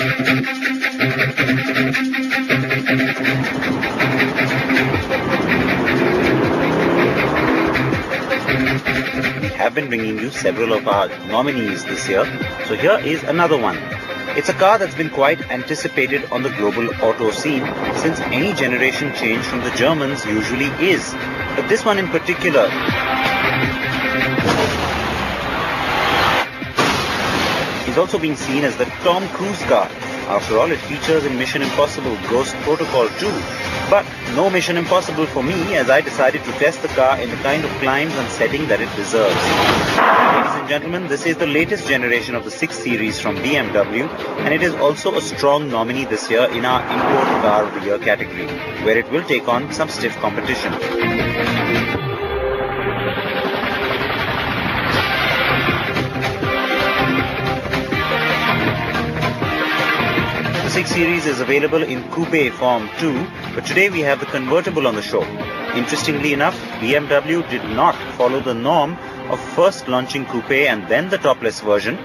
We have been bringing you several of our nominees this year, so here is another one. It's a car that's been quite anticipated on the global auto scene since any generation change from the Germans usually is. But this one in particular is also being seen as the Tom Cruise car. After all, it features in Mission Impossible Ghost Protocol 2. But no Mission Impossible for me, as I decided to test the car in the kind of climbs and setting that it deserves. Ladies and gentlemen, this is the latest generation of the 6 Series from BMW, and it is also a strong nominee this year in our Import Car of the Year category, where it will take on some stiff competition. The 6 Series is available in coupe form too, but today we have the convertible on the show. Interestingly enough, BMW did not follow the norm of first launching coupe and then the topless version.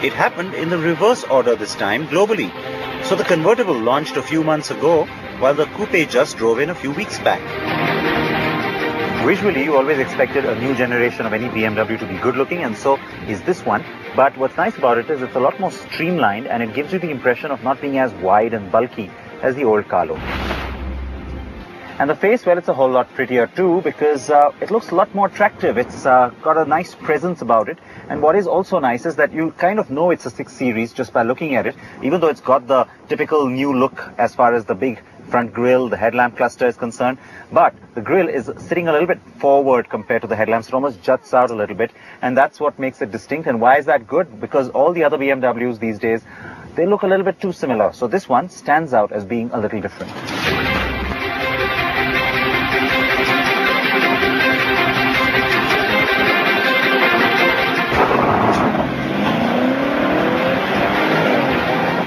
It happened in the reverse order this time globally. So the convertible launched a few months ago, while the coupe just drove in a few weeks back. Visually, you always expected a new generation of any BMW to be good looking, and so is this one. But what's nice about it is it's a lot more streamlined, and it gives you the impression of not being as wide and bulky as the old Carlo. And the face, well, it's a whole lot prettier too, because it looks a lot more attractive. It's got a nice presence about it. And what is also nice is that you kind of know it's a 6 Series just by looking at it, even though it's got the typical new look as far as the big front grille, the headlamp cluster is concerned. But the grille is sitting a little bit forward compared to the headlamps. It almost juts out a little bit, and that's what makes it distinct. And why is that good? Because all the other BMWs these days, they look a little bit too similar. So this one stands out as being a little different.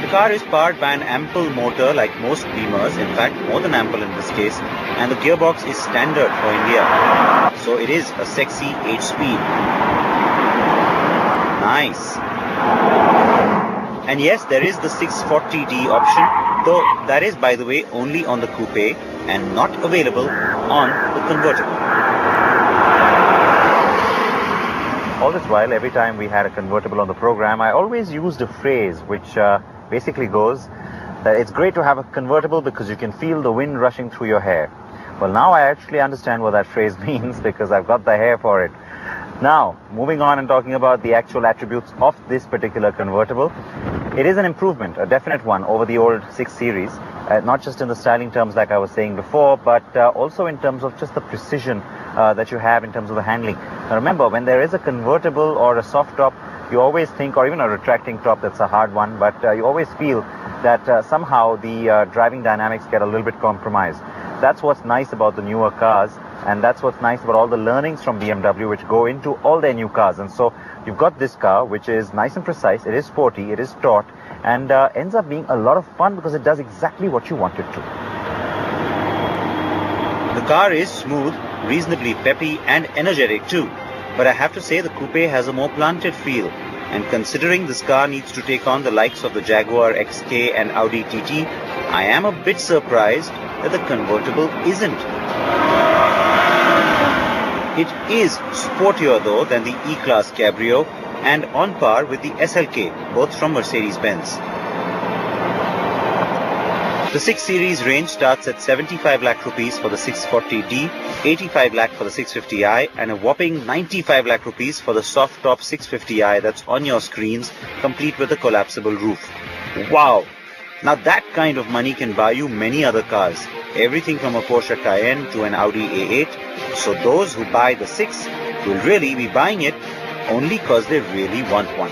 The car is powered by an ample motor like most Beamers, in fact more than ample in this case, and the gearbox is standard for India. So it is a sexy 8-speed. Nice. And yes, there is the 640D option, though that is, by the way, only on the coupe and not available on the convertible. All this while, every time we had a convertible on the program, I always used a phrase which basically goes that it's great to have a convertible because you can feel the wind rushing through your hair. Well, now I actually understand what that phrase means because I've got the hair for it. Now, moving on and talking about the actual attributes of this particular convertible, it is an improvement, a definite one, over the old 6 Series, not just in the styling terms like I was saying before, but also in terms of just the precision that you have in terms of the handling. Now remember, when there is a convertible or a soft top, you always think, or even a retracting top that's a hard one, but you always feel that somehow the driving dynamics get a little bit compromised. That's what's nice about the newer cars, and that's what's nice about all the learnings from BMW which go into all their new cars. And so you've got this car which is nice and precise, it is sporty, it is taut, and ends up being a lot of fun because it does exactly what you want it to. The car is smooth, reasonably peppy and energetic too. But I have to say the coupe has a more planted feel, and considering this car needs to take on the likes of the Jaguar XK and Audi TT, I am a bit surprised that the convertible isn't. It is sportier though than the E-Class Cabrio and on par with the SLK, both from Mercedes-Benz. The 6 Series range starts at 75 lakh rupees for the 640D, 85 lakh for the 650i, and a whopping 95 lakh rupees for the soft top 650i that's on your screens, complete with a collapsible roof. Wow! Now that kind of money can buy you many other cars, everything from a Porsche Cayenne to an Audi A8, so those who buy the 6 will really be buying it only because they really want one.